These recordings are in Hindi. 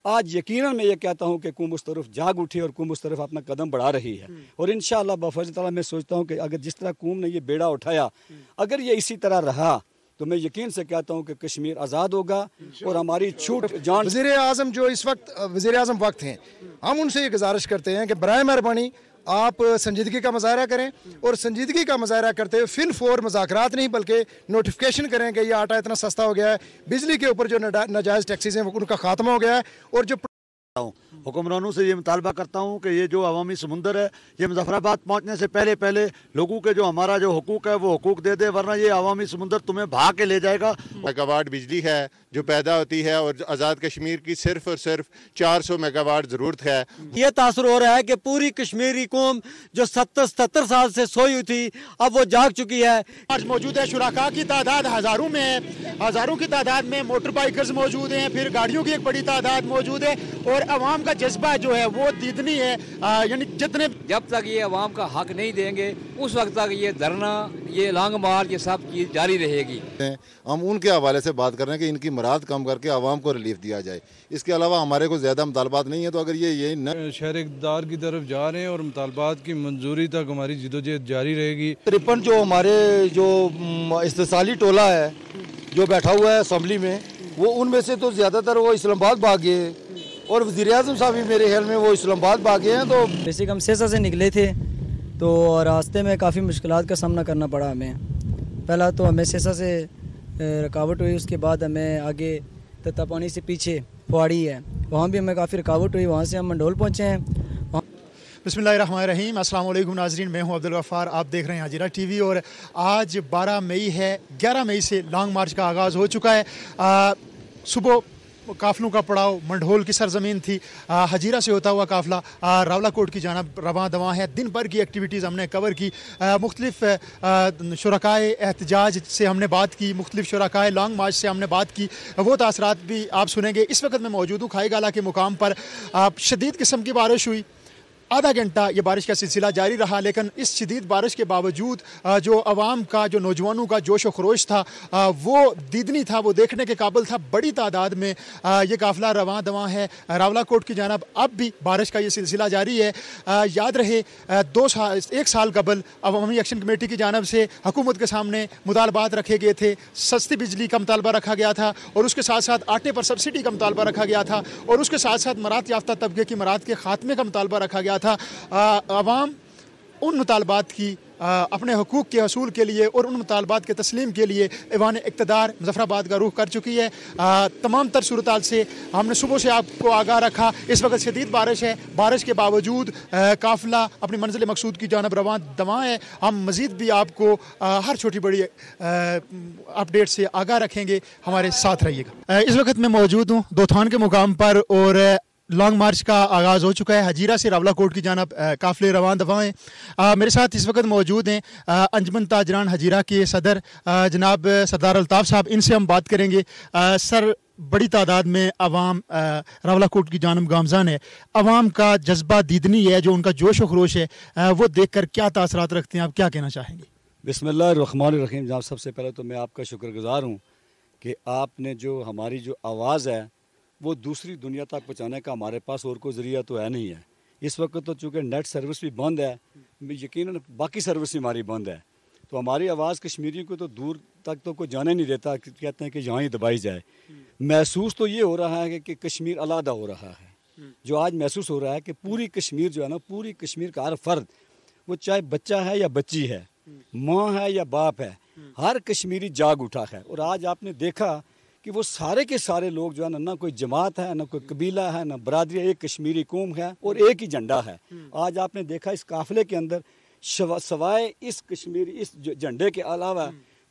आज यकीनन मैं ये कहता हूँ कि कौम उस तरफ जाग उठी और कौम उस तरफ अपना कदम बढ़ा रही है। और इंशाअल्लाह बफज़ल ताला मैं सोचता हूँ कि अगर जिस तरह कौम ने ये बेड़ा उठाया, अगर ये इसी तरह रहा तो मैं यकीन से कहता हूँ कि कश्मीर आज़ाद होगा और हमारी छूट जान। वज़ीर आज़म जो इस वक्त वज़ीर आज़म वक्त हैं, हम उनसे ये गुजारिश करते हैं कि बराए मेहरबानी आप संजीदगी का मुज़ाहरा करें और संजीदगी का मुज़ाहरा करते हुए फिल फोर मुज़ाकरात नहीं बल्कि नोटिफिकेशन करें कि ये आटा इतना सस्ता हो गया है, बिजली के ऊपर जो नाजायज़ टैक्सेस हैं उनका खात्मा हो गया है। और जो हुक्मरानों से ये मुतालबा करता हूँ कि ये जो अवामी समुंदर है ये मुजफ्फराबाद पहुँचने से पहले पहले लोगों के जो हमारा जो हुकूक है वो हुकूक दे दे, वरना ये अवामी समुंदर तुम्हें भाग के ले जाएगा। मेगावाट बिजली है जो पैदा होती है और आज़ाद कश्मीर की सिर्फ और सिर्फ 400 मेगावाट ज़रूरत है। ये तासुर हो रहा है कि पूरी कश्मीरी कौम जो 70-77 साल से सोई हुई थी अब वो जाग चुकी है। आज मौजूद है शुराका की तादाद हज़ारों में है, हज़ारों की तादाद में मोटर बाइकर्स मौजूद हैं, फिर गाड़ियों की एक बड़ी तादाद मौजूद है और अवाम का जज्बा जो है वो दीदनी है। यानी जितने जब तक ये अवाम का हक नहीं देंगे उस वक्त तक ये धरना, ये लॉन्ग मार्च, ये सब चीज़ जारी रहेगी। हम उनके हवाले से बात कर रहे हैं कि इनकी मुराद कम करके आवाम को रिलीफ दिया जाए। इसके अलावा हमारे को ज़्यादा मुतालबात नहीं है। तो अगर ये न शहर इक़्तिदार की तरफ जा रहे हैं और मुतालबात की मंजूरी तक हमारी जिदोजहद जारी रहेगी। 53 जो हमारे जो इस्तिसाली टोला है जो बैठा हुआ है असम्बली में, वो उनमें से तो ज़्यादातर वो इस्लामाबाद भागे और वज़ीर आज़म साहब भी मेरे ख्याल में वो इस्लामाबाद भागे हैं। तो बेसिक हम सेसा से निकले थे तो रास्ते में काफ़ी मुश्किलात का सामना करना पड़ा हमें। पहला तो हमें सेसा से रुकावट हुई, उसके बाद हमें आगे तत्तापानी से पीछे पहाड़ी है, वहाँ भी हमें काफ़ी रुकावट हुई। वहाँ से हम मंडोल पहुँचे हैं। बिस्मिल्लाहिर्रहमानिर्रहीम, अस्सलाम वालेकुम नाज़रीन, मैं हूं अब्दुल गफ़ार, आप देख रहे हैं हजीरा टीवी। और आज 12 मई है, 11 मई से लॉन्ग मार्च का आगाज़ हो चुका है। सुबह काफ़िलों का पड़ाव मंडोल की सरजमीन थी, हजीरा से होता हुआ काफ़िला रावलाकोट की जानब रवां दवां है। दिन भर की एक्टिविटीज़ हमने कवर की, मुख्तलिफ़ शुरकाए एहतजाज से हमने बात की, मुख्तलिफ़ शुरकाए लॉन्ग मार्च से हमने बात की, वो तासरात भी आप सुनेंगे। इस वक्त मैं मौजूद हूँ खाई गाला के मुकाम पर। शदीद किस्म की बारिश हुई, आधा घंटा ये बारिश का सिलसिला जारी रहा, लेकिन इस शदीद बारिश के बावजूद जो अवाम का, जो नौजवानों का जोश व खरोश था वो दीदनी था, वो देखने के काबिल था। बड़ी तादाद में ये काफ़िला रवां दवां है रावलाकोट की जानब। अब भी बारिश का ये सिलसिला जारी है। याद रहे 1 साल कबल अवामी एक्शन कमेटी की जानब से हुकूमत के सामने मुतालबात रखे गए थे। सस्ती बिजली का मुतालबा रखा गया था और उसके साथ साथ आटे पर सब्सिडी का मुतालबा रखा गया था और उसके साथ साथ मरात याफ्ता तबके की मरात के खात्मे का मुतालबा रखा गया था। अवाम उन मुतालबात की अपने हुकूक के हसूल के लिए और उन मुतालबात के तस्लीम के लिए ऐवान इक़्तिदार मुज़फ़्फ़राबाद का रुख कर चुकी है। तमाम तर सूरत से हमने सुबह से आपको आगाह रखा। इस वक्त शदीद बारिश है, बारिश के बावजूद काफ़िला अपनी मंजिल मकसूद की जानब रवां दवां है। हम मज़ीद भी आपको हर छोटी बड़ी अपडेट से आगाह रखेंगे, हमारे साथ रहिएगा। इस वक्त मैं मौजूद हूँ दोथान के मुकाम पर और लॉन्ग मार्च का आगाज़ हो चुका है। हजीरा से रावलाकोट की जानब काफ़िले रवां दवां हैं। मेरे साथ इस वक्त मौजूद हैं अंजमन ताजरान हजीरा के सदर जनाब सरदार अल्ताफ़ साहब, इनसे हम बात करेंगे। सर, बड़ी तादाद में अवाम रावलाकोट की जानब गामज़ान है, अवाम का जज्बा दीदनी है, जो उनका जोश व खरोश है, वो देख कर क्या तासरात रखते हैं, आप क्या कहना चाहेंगे? बिस्मिल्लाहिर्रहमानिर्रहीम। जनाब, सबसे पहले तो मैं आपका शुक्रगुज़ार हूँ कि आपने जो हमारी जो आवाज़ है वो दूसरी दुनिया तक पहुँचाने का हमारे पास और कोई ज़रिया तो है नहीं है। इस वक्त तो चूँकि नेट सर्विस भी बंद है, यकीनन बाकी सर्विस भी हमारी बंद है, तो हमारी आवाज़ कश्मीरियों को तो दूर तक तो कोई जाने नहीं देता, कहते हैं कि यहाँ ही दबाई जाए। महसूस तो ये हो रहा है कि कश्मीर अलहदा हो रहा है। जो आज महसूस हो रहा है कि पूरी कश्मीर जो है ना, पूरी कश्मीर का हर फर्द, वो चाहे बच्चा है या बच्ची है, माँ है या बाप है, हर कश्मीरी जाग उठा है। और आज आपने देखा कि वो सारे के सारे लोग जो है ना कोई जमात है, ना कोई कबीला है, ना बरादरी, एक कश्मीरी कौम है और एक ही झंडा है। आज आपने देखा इस काफ़िले के अंदर सवाए इस कश्मीरी इस झंडे के अलावा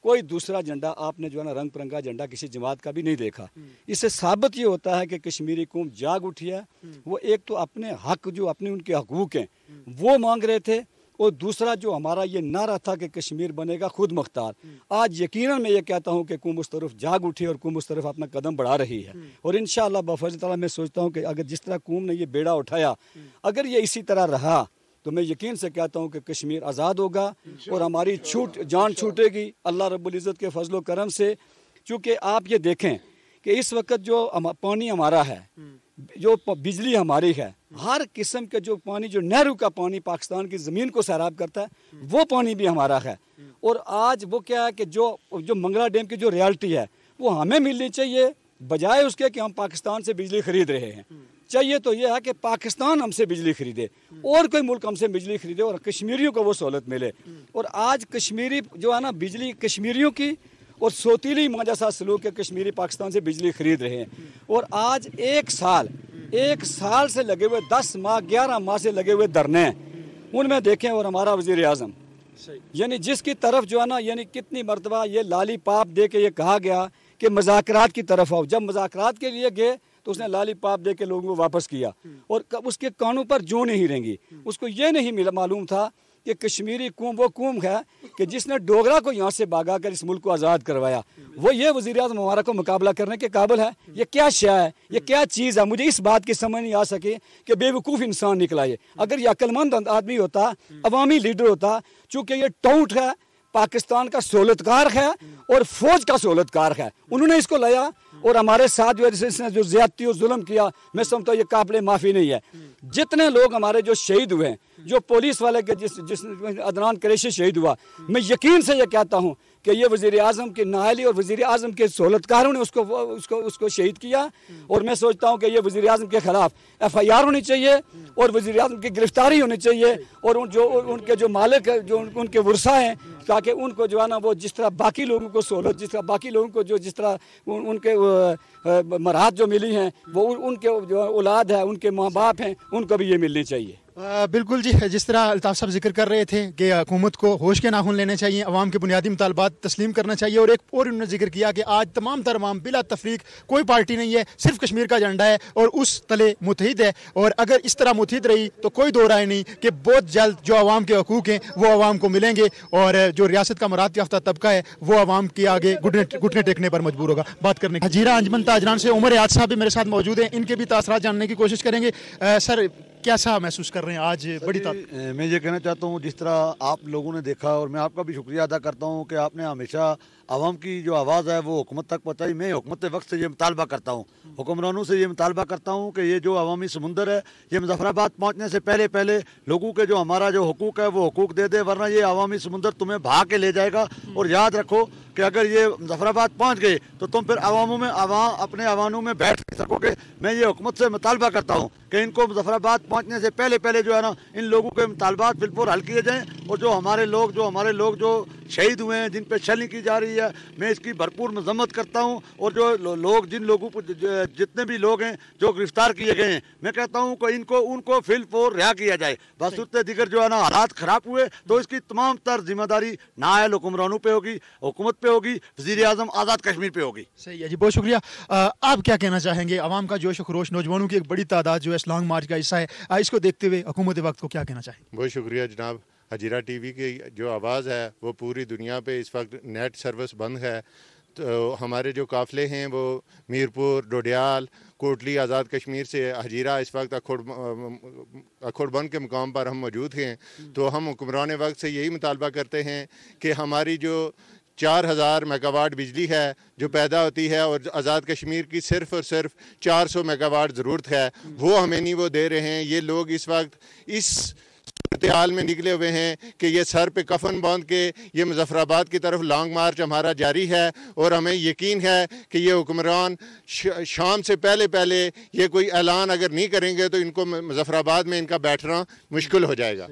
कोई दूसरा झंडा आपने जो है ना रंग बिरंगा झंडा किसी जमात का भी नहीं देखा। इससे साबित ये होता है कि कश्मीरी कौम जाग उठी है। वो एक तो अपने हक, जो अपने उनके हकूक़ हैं वो मांग रहे थे, और दूसरा जो हमारा ये नारा था कि कश्मीर बनेगा खुद मुख्तार। आज यकीनन मैं ये कहता हूँ कि कौम उस तरफ जाग उठी और कौम उस तरफ अपना कदम बढ़ा रही है। और इंशाअल्लाह बफज़ल ताला मैं सोचता हूँ कि अगर जिस तरह कौम ने ये बेड़ा उठाया, अगर ये इसी तरह रहा तो मैं यकीन से कहता हूँ कि कश्मीर आज़ाद होगा और हमारी जान छूटेगी अल्लाह रब्बुल इज़्ज़त के फजलो करम से। चूँकि आप ये देखें कि इस वक्त जो पानी हमारा है, जो बिजली हमारी है, हर किस्म के जो पानी, जो नहरों का पानी पाकिस्तान की ज़मीन को सैराब करता है, वो पानी भी हमारा है। और आज वो क्या है कि जो मंगला डैम की जो रियलिटी है वो हमें मिलनी चाहिए, बजाय उसके कि हम पाकिस्तान से बिजली खरीद रहे हैं। चाहिए तो ये है कि पाकिस्तान हमसे बिजली खरीदे और कोई मुल्क हमसे बिजली खरीदे और कश्मीरियों को वो सहूलत मिले। और आज कश्मीरी जो है ना, बिजली कश्मीरियों की और सोतीली माँ जैसा सलूक के कश्मीरी पाकिस्तान से बिजली खरीद रहे हैं। और आज एक साल से लगे हुए 10 माह 11 माह से लगे हुए धरने हैं, उनमें देखें। और हमारा वज़ीर आज़म यानी जिसकी तरफ जो है ना, यानी कितनी मरतबा ये लाली पाप दे के ये कहा गया कि मज़ाकरात की तरफ आओ, जब मज़ाकरात के लिए गए तो उसने लाली पाप दे के लोगों को वापस किया और उसके कानों पर जो नहीं रहेंगी। उसको ये नहीं मालूम था कि कश्मीरी कौम वो कौम है कि जिसने डोगरा को यहाँ से भागा कर इस मुल्क को आज़ाद करवाया, वो ये वज़ीर आज़म हमारा को मुकाबला करने के काबिल है। ये क्या शय है, ये क्या चीज़ है, मुझे इस बात की समझ नहीं आ सकी कि बेवकूफ़ इंसान निकला ये। अगर ये अक्लमंद आदमी होता, अवामी लीडर होता, चूँकि ये टाउट है, पाकिस्तान का सहूलतकार है और फौज का सहूलतकार है, उन्होंने इसको लाया और हमारे साथ जो इसने जो ज्यादती और जुल्म किया, मैं समझता हूँ ये काबिल माफ़ी नहीं है। जितने लोग हमारे जो शहीद हुए हैं, जो पुलिस वाले के जिस अदनान कुरैशी शहीद हुआ, मैं यकीन से ये कहता हूँ कि ये वज़ीर आज़म की नाअहली और वज़ीर आज़म के सहूलतकारों ने उसको शहीद किया। और मैं सोचता हूँ कि ये वज़ीर आज़म के ख़िलाफ़ FIR होनी चाहिए और वज़ीर आज़म की गिरफ्तारी होनी चाहिए और उनके जो मालिक है, जो उनके वर्सा हैं, ताकि उनको जो है ना, वो जिस तरह बाकी लोगों को सहूलत, जिस तरह बाकी लोगों को जिस तरह उनके मराहत जो मिली हैं, वो उनके जो औलाद है, उनके माँ बाप हैं, उनको भी ये मिलनी चाहिए। बिल्कुल जी, जिस तरह अल्ताफ़ साहब जिक्र कर रहे थे कि हुकूमत को होश के नाखून लेने चाहिए, अवाम के बुनियादी मुतालबात तस्लीम करना चाहिए। और एक और उन्होंने जिक्र किया कि आज तमाम तर अवाम बिला तफरीक, कोई पार्टी नहीं है, सिर्फ कश्मीर का झंडा है और उस तले मुतहिद है। और अगर इस तरह मुतहिद रही तो कोई दो राय नहीं कि बहुत जल्द जो अवाम के हकूक़ हैं वो अवाम को मिलेंगे और जो रियासत का मराहत याफ्ता तबका है वो अवाम के आगे घुटने टेकने पर मजबूर होगा। बात करने हजीरा अंजमन ताजरान से उमर याद साहब भी मेरे साथ मौजूद हैं, इनके भी तासरात जानने की कोशिश करेंगे। सर, कैसा महसूस कर रहे हैं आज बड़ी मैं ये कहना चाहता हूँ, जिस तरह आप लोगों ने देखा और मैं आपका भी शुक्रिया अदा करता हूँ कि आपने हमेशा आवाम की जो आवाज़ है वो हुकूमत तक पहुँचाई। मैं हुकूमत वक्त से ये मुतालबा करता हूँ, हुक्मरानों से ये मुतालबा करता हूँ कि ये जो अवामी समुंदर है, ये मुजफ्फराबाद पहुँचने से पहले लोगों के जो हमारा जो हुकूक है वो हुकूक दे दे, वरना ये अवामी समुंदर तुम्हें भाग के ले जाएगा। और याद रखो कि अगर ये मुजफ्फराबाद पहुँच गए तो तुम फिर अपने अवानों में बैठ नहीं सकोगे। मैं ये हुकूमत से मुतालबा करता हूँ कि इनको मुजफ्फराबाद पहुँचने से पहले जो है ना, इन लोगों के मुतालबात फिलफोर हल किए जाएँ। और जो हमारे लोग जो शहीद हुए हैं, जिन पर शेलिंग की जा रही है, मैं इसकी भरपूर मजम्मत करता हूं। और जो लोग जितने भी लोग हैं जो गिरफ्तार किए गए हैं, मैं कहता हूं कि उनको फिलफोर रिहा किया जाए। बसूरत दिगर जो है ना, हालात खराब हुए तो इसकी तमाम तर जिम्मेदारी नाअहल हुक्मरानों पे होगी, हुकूमत पे होगी, वज़ीर आज़म आज़ाद कश्मीर पे होगी। सही है जी, बहुत शुक्रिया। आप क्या कहना चाहेंगे? अवाम का जोश खरोश, नौजवानों की एक बड़ी तादाद जो है इस लॉन्ग मार्च का हिस्सा है, इसको देखते हुए हुकूमत वक्त को क्या कहना चाहेंगे? बहुत शुक्रिया जनाब। हजीरा TV की जो आवाज़ है वो पूरी दुनिया पे इस वक्त नेट सर्विस बंद है, तो हमारे जो काफ़िले हैं वो मीरपुर, डोडियाल, कोटली, आज़ाद कश्मीर से हजीरा इस वक्त अखोड़बंद के मुकाम पर हम मौजूद हैं। तो हम हुक्मरान वक्त से यही मुतालबा करते हैं कि हमारी जो 4000 मेगावाट बिजली है जो पैदा होती है और आज़ाद कश्मीर की सिर्फ़ और सिर्फ 400 मेगावाट ज़रूरत है, वो हमें नहीं वो दे रहे हैं। ये लोग इस वक्त इस हाल में निकले हुए हैं कि ये सर पे कफन बांध के ये मुजफ्फराबाद की तरफ लॉन्ग मार्च हमारा जारी है। और हमें यकीन है कि ये हुक्मरान शाम से पहले ये कोई ऐलान अगर नहीं करेंगे तो इनको मुजफ्फराबाद में इनका बैठना मुश्किल हो जाएगा।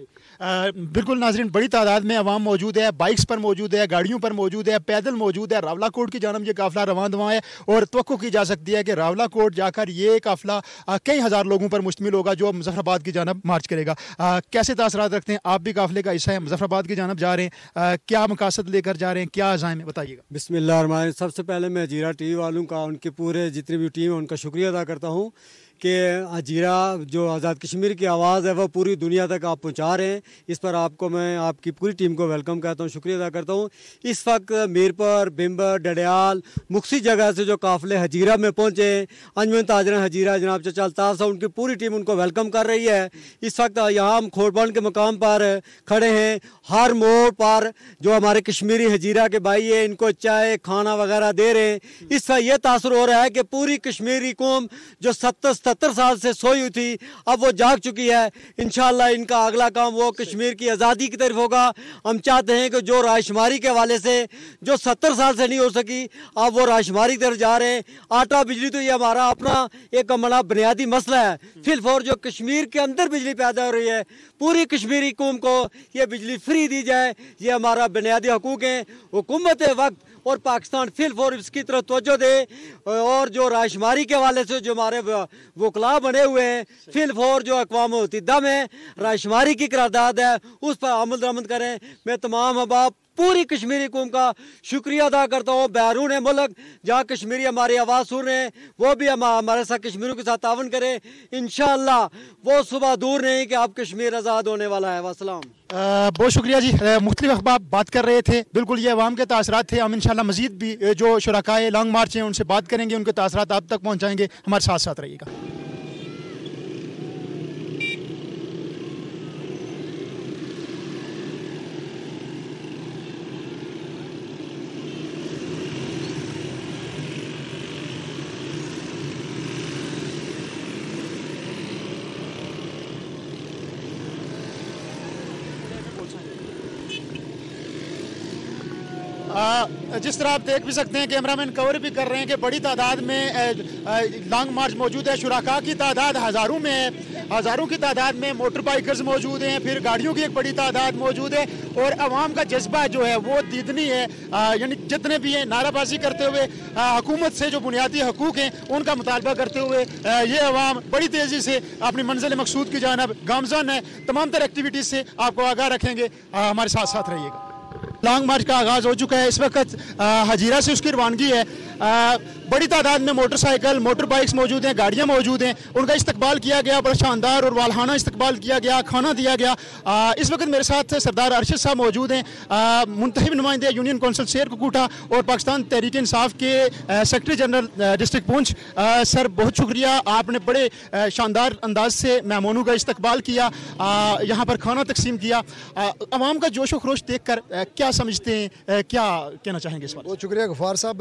बिल्कुल नाजरीन, बड़ी तादाद में अवाम मौजूद है, बाइक्स पर मौजूद है, गाड़ियों पर मौजूद है, पैदल मौजूद है। रावलाकोट की जानब ये काफ़िला रवां दवा है और तवक्को की जा सकती है कि रावलाकोट जाकर ये काफ़िला कई हज़ार लोगों पर मुश्तमिल होगा जो मुजफ्फराबाद की जानब मार्च करेगा। कैसे तासरात रखते हैं? आप भी काफ़िले का हिस्सा है, मुजफ्फराबाद की जानब जा रहे हैं, क्या मकासद लेकर जा रहे हैं, क्या अज़ाइम है, बताइएगा। बिस्मिल्लाह। सबसे पहले मैं हजीरा TV वालों का, उनके पूरे जितनी भी टीम है उनका शुक्रिया अदा करता हूँ कि हजीरा जो आज़ाद कश्मीर की आवाज़ है वह पूरी दुनिया तक आप पहुंचा रहे हैं। इस पर आपको मैं आपकी पूरी टीम को वेलकम कहता हूं, शुक्रिया अदा करता हूं। इस वक्त मीरपुर, बिम्बर, डडियाल, मुख्तलिफ जगह से जो काफ़िले हजीरा में पहुंचे, अंजमन ताजरान हजीरा जनाब चचा अल्ताफ़ साहब, उनकी पूरी टीम उनको वेलकम कर रही है। इस वक्त यहाँ हम खोड़बंद के मकाम पर खड़े हैं। हर मोड़ पर जो हमारे कश्मीरी हजीरा के भाई है, इनको चाय खाना वगैरह दे रहे हैं। इससे यह तासुर हो रहा है कि पूरी कश्मीरी कौम जो 70 77 साल से सोई हुई थी, अब वो जाग चुकी है। इंशाल्लाह इनका अगला काम वो कश्मीर की आज़ादी की तरफ होगा। हम चाहते हैं कि जो राशुमारी के हवाले से जो 70 साल से नहीं हो सकी, अब वो राशुमारी की तरफ जा रहे हैं। आटा बिजली तो ये हमारा अपना एक बड़ा बुनियादी मसला है। फिलफौर जो कश्मीर के अंदर बिजली पैदा हो रही है, पूरी कश्मीरी कौम को ये बिजली फ्री दी जाए, ये हमारा बुनियादी हकूक़ है। हुकूमत वक्त और पाकिस्तान फिलफौर इसकी तरफ तवज्जो दे, और जो राशुमारी के हवाले से जो हमारे वकला बने हुए हैं, फिलफौर जो अक़वाम मुत्तहिदा में राशुमारी की करारदाद है उस पर अमल दरामद करें। मैं तमाम अहबाब पूरी कश्मीरी कौम का शुक्रिया अदा करता हूँ। बैरून मुल्क जहाँ कश्मीरी हमारी आवाज़ सुन रहे हैं, वो भी हमारे साथ कश्मीरियों के साथ तावन करें। इंशाअल्लाह वो सुबह दूर नहीं कि अब कश्मीर आज़ाद होने वाला है। वस्सलाम। बहुत शुक्रिया जी। मुख्तलिफ अखबार बात कर रहे थे, बिल्कुल ये अवाम के तासरात थे। हम इंशाल्लाह मजीद भी जो शुरकाए लॉन्ग मार्च हैं उनसे बात करेंगे, उनके तासरात आप तक पहुँचाएंगे। हमारे साथ साथ रहिएगा। जिस तरह आप देख भी सकते हैं, कैमरामैन कवर भी कर रहे हैं कि बड़ी तादाद में लॉन्ग मार्च मौजूद है। शुराका की तादाद हज़ारों में है, हज़ारों की तादाद में मोटर बाइकर्स मौजूद हैं, फिर गाड़ियों की एक बड़ी तादाद मौजूद है, और अवाम का जज्बा जो है वो दीदनी है। यानी जितने भी हैं नाराबाजी करते हुए हुकूमत से जो बुनियादी हकूक़ हैं उनका मुतालबा करते हुए ये अवाम बड़ी तेज़ी से अपनी मंजिल मकसूद की जानब गामज़न है। तमाम तरह एक्टिविटीज़ से आपको आगाह रखेंगे। हमारे साथ साथ रहिएगा। लॉन्ग मार्च का आगाज़ हो चुका है। इस वक्त हजीरा से उसकी रवानगी है। बड़ी तादाद में मोटरसाइकिल मोटर बाइक्स मौजूद हैं, गाड़ियां मौजूद हैं। उनका इस्तकबाल किया गया, बड़ा शानदार और वालहाना इस्तकबाल किया गया, खाना दिया गया। इस वक्त मेरे साथ सरदार अरशद साहब मौजूद हैं, मुंतखब नुमाइंदे यूनियन कौंसिल शेर कुकूटा और पाकिस्तान तहरीक इंसाफ के secretary general district Poonch. Sir बहुत शुक्रिया, आपने बड़े शानदार अंदाज से मेहमानों का इस्तकबाल किया, यहाँ पर खाना तकसीम किया। अवाम का जोश व खरोश देख कर क्या समझते हैं, क्या कहना चाहेंगे इस बात? बहुत शुक्रिया गफ़ार साहब।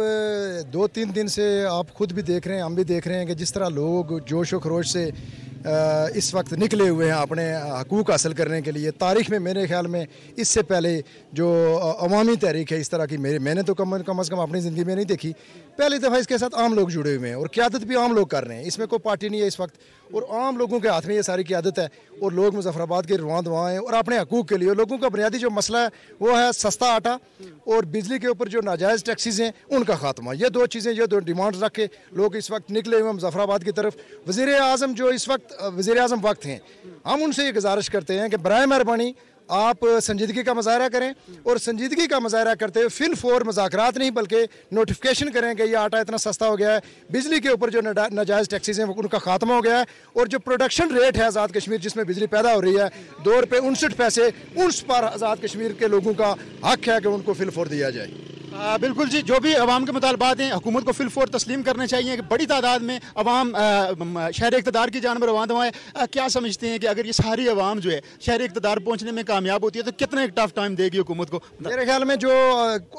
2-3 दिन से आप खुद भी देख रहे हैं, हम भी देख रहे हैं कि जिस तरह लोग जोश व खरोश से इस वक्त निकले हुए हैं अपने हकूक़ हासिल करने के लिए। तारीख़ में मेरे ख्याल में इससे पहले जो अवामी तहरीक है इस तरह की मैंने तो कम अज़ कम अपनी ज़िंदगी में नहीं देखी। पहली दफ़ा इसके साथ आम लोग जुड़े हुए हैं और क़यादत भी आम लोग कर रहे हैं। इसमें कोई पार्टी नहीं है इस वक्त, और आम लोगों के हाथ में ये सारी क़यादत है। और लोग मुज़फ़्फ़राबाद के रवां दवां हैं और अपने हकूक़ के लिए। लोगों का बुनियादी जो मसला है वो है सस्ता आटा और बिजली के ऊपर जो नाजायज़ टैक्सीज़ हैं उनका खात्मा। ये दो चीज़ें, ये दो डिमांड्स रख के लोग इस वक्त निकले हुए हैं मुज़फ़्फ़राबाद की तरफ। वज़ीर आज़म जो इस वक्त वज़ीर आज़म वक्त हैं, हम उनसे ये गुजारिश करते हैं कि बराए मेहरबानी आप संजीदगी का मुज़ाहरा करें, और संजीदगी का मुज़ाहरा करते हुए फिल फोर मुज़ाकरात नहीं बल्कि नोटिफिकेशन करें कि ये आटा इतना सस्ता हो गया है, बिजली के ऊपर जो नाजायज़ टैक्सीज़ हैं उनका खात्मा हो गया है, और जो प्रोडक्शन रेट है आज़ाद कश्मीर जिसमें बिजली पैदा हो रही है ₹2.59, उस पर आज़ाद कश्मीर के लोगों का हक है कि उनको फिल फोर दिया जाए। बिल्कुल जी, जो भी अवाम के मुतालबात हैं हुकूमत को फिल फोर तस्लीम करने चाहिए। कि बड़ी तादाद में अवाम शहर इक़्तिदार की जानब रवां दवां है। क्या समझते हैं कि अगर ये सारी अवाम जो है शहर इक़्तिदार पहुँचने में कामयाब होती है तो कितना एक टफ टाइम देगी हुकूमत को? मेरे ख्याल में जो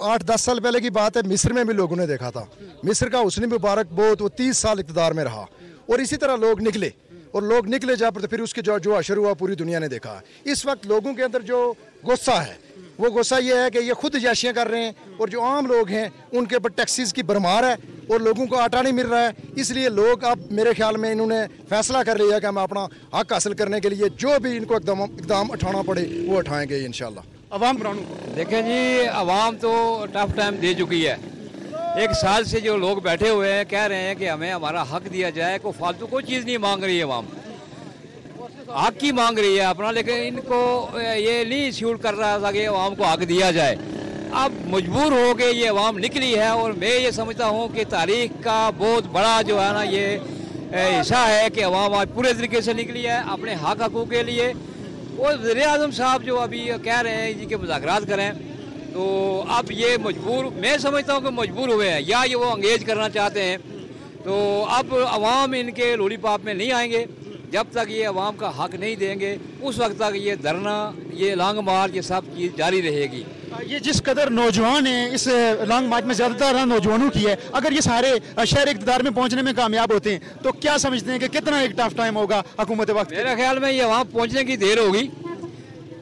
8-10 साल पहले की बात है, मिस्र में भी लोगों ने देखा था। मिस्र का हुस्नी मुबारक बहुत, वो 30 साल इक़्तिदार में रहा, और इसी तरह लोग निकले, और लोग निकले जब तो फिर उसके जो असर हुआ पूरी दुनिया ने देखा। इस वक्त लोगों के अंदर जो गुस्सा है वो गुस्सा ये है कि ये खुद जाशियाँ कर रहे हैं, और जो आम लोग हैं उनके ऊपर टैक्सीज़ की भरमार है और लोगों को आटा नहीं मिल रहा है। इसलिए लोग अब मेरे ख्याल में इन्होंने फैसला कर लिया कि हम अपना हक हासिल करने के लिए जो भी इनको इकदाम उठाना पड़े वो उठाएंगे इंशाल्लाह। अवाम देखें जी, अवाम तो टफ टाइम दे चुकी है। 1 साल से जो लोग बैठे हुए हैं कह रहे हैं कि हमें हमारा हक दिया जाए। कोई फालतू कोई चीज़ नहीं मांग रही है, अवाम हक ही मांग रही है अपना, लेकिन इनको ये नहीं शूट कर रहा था कि अवाम को हक दिया जाए। अब मजबूर हो के ये अवाम निकली है, और मैं ये समझता हूँ कि तारीख का बहुत बड़ा जो है ना ये हिस्सा है कि अवाम आज पूरे तरीके से निकली है अपने हक हकूक़ के लिए। और वज़ीर आज़म साहब जो अभी कह रहे हैं जी कि मुज़ाकरात करें, तो अब ये मजबूर, मैं समझता हूँ कि मजबूर हुए हैं, या ये वो अंगेज करना चाहते हैं। तो अब अवाम इनके लोलीपॉप में नहीं आएंगे। जब तक ये अवाम का हक नहीं देंगे उस वक्त तक ये धरना, ये लॉन्ग मार्च, ये सब चीज़ जारी रहेगी। ये जिस कदर नौजवान हैं इस लॉन्ग मार्च में ज़्यादातर नौजवानों की है, अगर ये सारे शहर इक़्तिदार में पहुंचने में कामयाब होते हैं तो क्या समझते हैं कि कितना एक टफ टाइम होगा हुकूमत वक्त? मेरे ख्याल में ये वहाँ पहुँचने की देर होगी।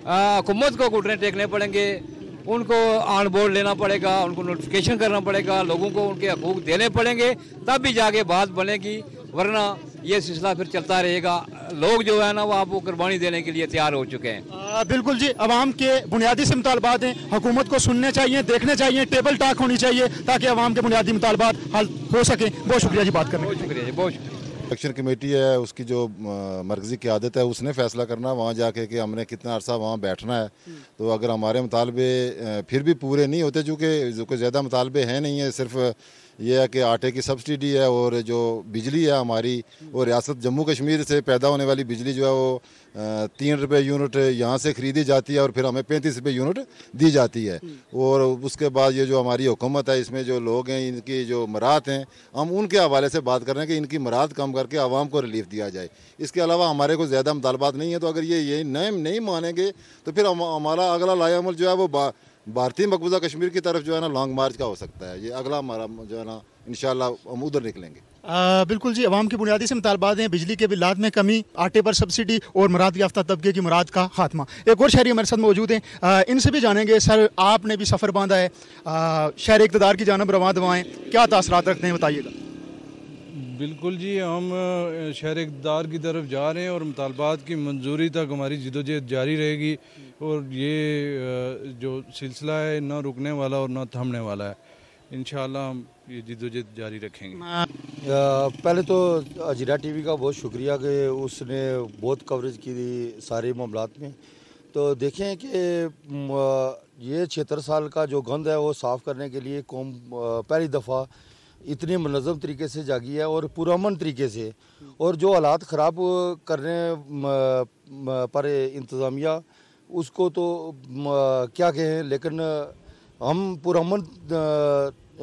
हुकूमत को घुटने टेकने पड़ेंगे, उनको ऑन बोर्ड लेना पड़ेगा, उनको नोटिफिकेशन करना पड़ेगा, लोगों को उनके हकूक देने पड़ेंगे, तब भी जाके बात बनेगी, वरना ये सिलसिला फिर चलता रहेगा। लोग जो है ना वो आपको कुर्बानी देने के लिए तैयार हो चुके हैं। बिल्कुल जी, अवाम के बुनियादी से मुतालबात हैं, हुकूमत को सुनने चाहिए, देखने चाहिए, टेबल टॉक होनी चाहिए ताकि अवाम के बुनियादी मुतालबात हल हो सके। बहुत शुक्रिया जी बात करने। बहुत शुक्रिया जी, बहुत शुक्रिया। इलेक्शन कमेटी है, उसकी जो मरकज़ी क़यादत है उसने फ़ैसला करना वहाँ जाके कि हमने कितना अरसा वहाँ बैठना है। तो अगर हमारे मुतालबे फिर भी पूरे नहीं होते, चूँकि कोई ज़्यादा मुतालबे हैं नहीं है, सिर्फ ये है कि आटे की सब्सिडी है और जो बिजली है हमारी, और रियासत जम्मू कश्मीर से पैदा होने वाली बिजली जो है वो 3 रुपये यूनिट यहाँ से ख़रीदी जाती है और फिर हमें 35 रुपये यूनिट दी जाती है। और उसके बाद ये जो हमारी हुकूमत है, इसमें जो लोग हैं इनकी जो मराहत हैं, हम उनके हवाले से बात कर रहे हैं कि इनकी मराहत कम करके आवाम को रिलीफ दिया जाए। इसके अलावा हमारे को ज़्यादा मुतालबात नहीं है। तो अगर ये नहीं मानेंगे तो फिर हमारा अगला लाएअमल जो है वो भारतीय मकबूजा कश्मीर की तरफ जो है ना लॉन्ग मार्च का हो सकता है। ये अगला हमारा जो है ना इंशाल्लाह हम उधर निकलेंगे। बिल्कुल जी, अवाम की बुनियादी से मुतालबात हैं, बिजली के बिलात में कमी, आटे पर सब्सिडी और मुराद याफ्ता तबके की मुराद का खात्मा। एक और शहरी हमारे साथ मौजूद हैं, इनसे भी जानेंगे। सर, आपने भी सफ़र बांधा है, शहर इक़्तिदार की जानब रवां दवाएँ, क्या तासरात रखते हैं बताइएगा। बिल्कुल जी, हम शहर इक़्तिदार की तरफ जा रहे हैं और मुतालबात की मंजूरी तक हमारी जिदोजहद जारी रहेगी और ये जो सिलसिला है ना रुकने वाला और ना थमने वाला है। इंशाअल्लाह हम ये जिदोजहद जारी रखेंगे। पहले तो अजीरा टीवी का बहुत शुक्रिया कि उसने बहुत कवरेज की थी सारे मामलात में। तो देखें कि ये 76 साल का जो गंद है वो साफ़ करने के लिए कौम पहली दफ़ा इतने मुनज़्ज़म तरीके से जागी है और पुरअमन तरीके से, और जो हालात ख़राब करने पर इंतज़ामिया उसको तो क्या कहें, लेकिन हम पुरअमन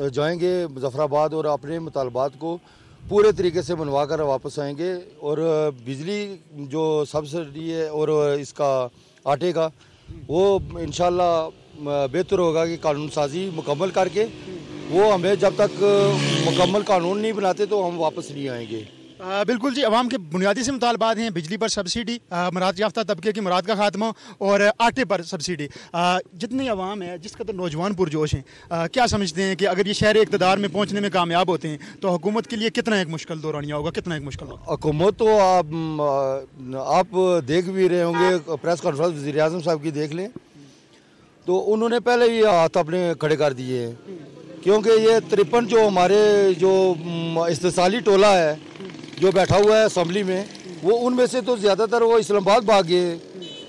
जाएंगे मुज़फ़्फ़राबाद और अपने मुतालबात को पूरे तरीके से मनवा कर वापस आएंगे। और बिजली जो सब्सिडी है और इसका आटे का वो इंशाल्लाह बेहतर होगा कि कानून साजी मुकम्मल करके, वो हमें जब तक मुकम्मल कानून नहीं बनाते तो हम वापस नहीं आएंगे। बिल्कुल जी, अवाम के बुनियादी से मुतालबात हैं, बिजली पर सब्सिडी, मुराद याफ्ता तबके की मुराद का खात्मा और आटे पर सब्सिडी। जितनी अवाम है, जिस कदर नौजवान पुरजोश हैं, क्या समझते हैं कि अगर ये शहर इक़्तिदार में पहुँचने में कामयाब होते हैं तो हुकूमत के लिए कितना एक मुश्किल दौरानिया होगा, कितना एक मुश्किल होगा? हुकूमत तो आप देख भी रहे होंगे, प्रेस कॉन्फ्रेंस वज़ीर आज़म साहब की देख लें तो उन्होंने पहले ही हाथ अपने खड़े कर दिए हैं, क्योंकि ये 53 जो हमारे जो इस्तेसाली टोला है जो बैठा हुआ है असम्बली में, वो उनमें से तो ज़्यादातर वो इस्लामाबाद भागे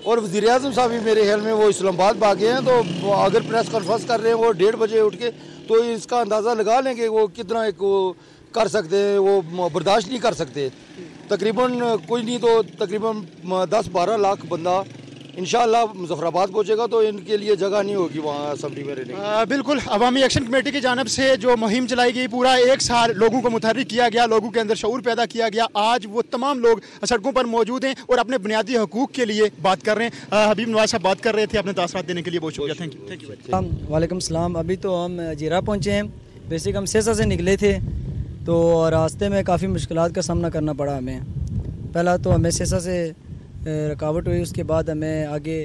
और वज़ीर आज़म साहब भी मेरे ख्याल में वो इस्लामाबाद भागे हैं। तो अगर प्रेस कॉन्फ्रेंस कर रहे हैं वो 1:30 बजे उठ के, तो इसका अंदाज़ा लगा लेंगे वो कितना एक वो कर सकते हैं, वो बर्दाश्त नहीं कर सकते। तकरीबन कोई नहीं तो तकरीबन 10-12 लाख बंदा इंशाअल्लाह मुज़फ़्फ़राबाद पहुँचेगा, तो इनके लिए जगह नहीं होगी वहाँ असम्बली में रहने की। बिल्कुल, अवामी एक्शन कमेटी की जानब से जो मुहिम चलाई गई, पूरा एक साल लोगों को मुतहर्रिक किया गया, लोगों के अंदर शऊर पैदा किया गया। आज वो तमाम लोग सड़कों पर मौजूद हैं और अपने बुनियादी हकूक़ के लिए बात कर रहे हैं। हबीब नवाज साहब बात कर रहे थे, अपने तासरात देने के लिए बहुत शुक्रिया। Thank you. वालेकुम सलाम। अभी तो हम जीरा पहुँचे हैं, बेसिक हम सेसा से निकले थे तो रास्ते में काफ़ी मुश्किलात का सामना करना पड़ा हमें। पहला तो हमें सेसा से रुकावट हुई, उसके बाद हमें आगे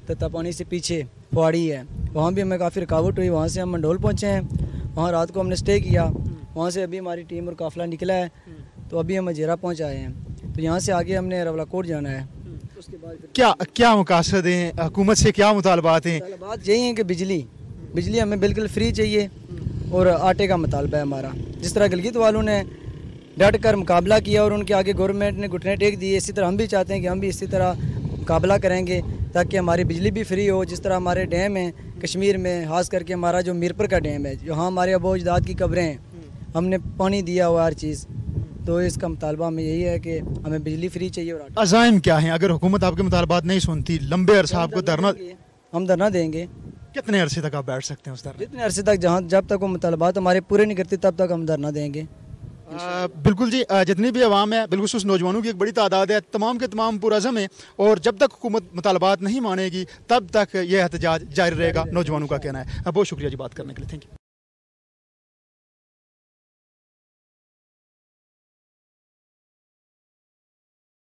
तत्तापानी से पीछे फुआड़ी है, वहाँ भी हमें काफ़ी रुकावट हुई। वहाँ से हम मंडोल पहुँचे हैं, वहाँ रात को हमने स्टे किया। वहाँ से अभी हमारी टीम और काफ़िला निकला है, तो अभी हम अजीरा पहुँच आए हैं। तो यहाँ से आगे हमने रवलाकोट जाना है। उसके बाद क्या मकासद हैं, हुकूमत से क्या मुतालबात हैं? मुतालबात यही है कि बिजली हमें बिल्कुल फ्री चाहिए और आटे का मुतालबा है हमारा। जिस तरह गिलगित वालों ने डट कर मुकाबला किया और उनके आगे गवर्नमेंट ने घुटने टेक दिए, इसी तरह हम भी चाहते हैं कि हम भी इसी तरह मुकाबला करेंगे ताकि हमारी बिजली भी फ्री हो। जिस तरह हमारे डैम हैं कश्मीर में, खास करके हमारा जो मीरपुर का डैम है, जहाँ हमारे अबो अजदाद की कब्रें हैं, हमने पानी दिया हुआ हर चीज़। तो इसका मुतालबा हमें यही है कि हमें बिजली फ्री चाहिए। और अज़ाइम क्या हैं? अगर हुकूमत आपके मुतालबात नहीं सुनती, लंबे अरसा आपको धरना, हम धरना देंगे। कितने अरसे तक आप बैठ सकते हैं उस धरने? जितने अरसे तक, जब तक वो मुतालबात हमारे पूरे नहीं करती तब तक हम धरना देंगे। बिल्कुल जी, जितनी भी आवाम है बिल्कुल नौजवानों की एक बड़ी तादाद है, तमाम के तमाम पुरअज़म है और जब तक हुकूमत मुतालबात नहीं मानेगी तब तक यह एहतजाज जारी रहेगा, नौजवानों का कहना है। बहुत शुक्रिया जी बात करने के लिए, थैंक यू।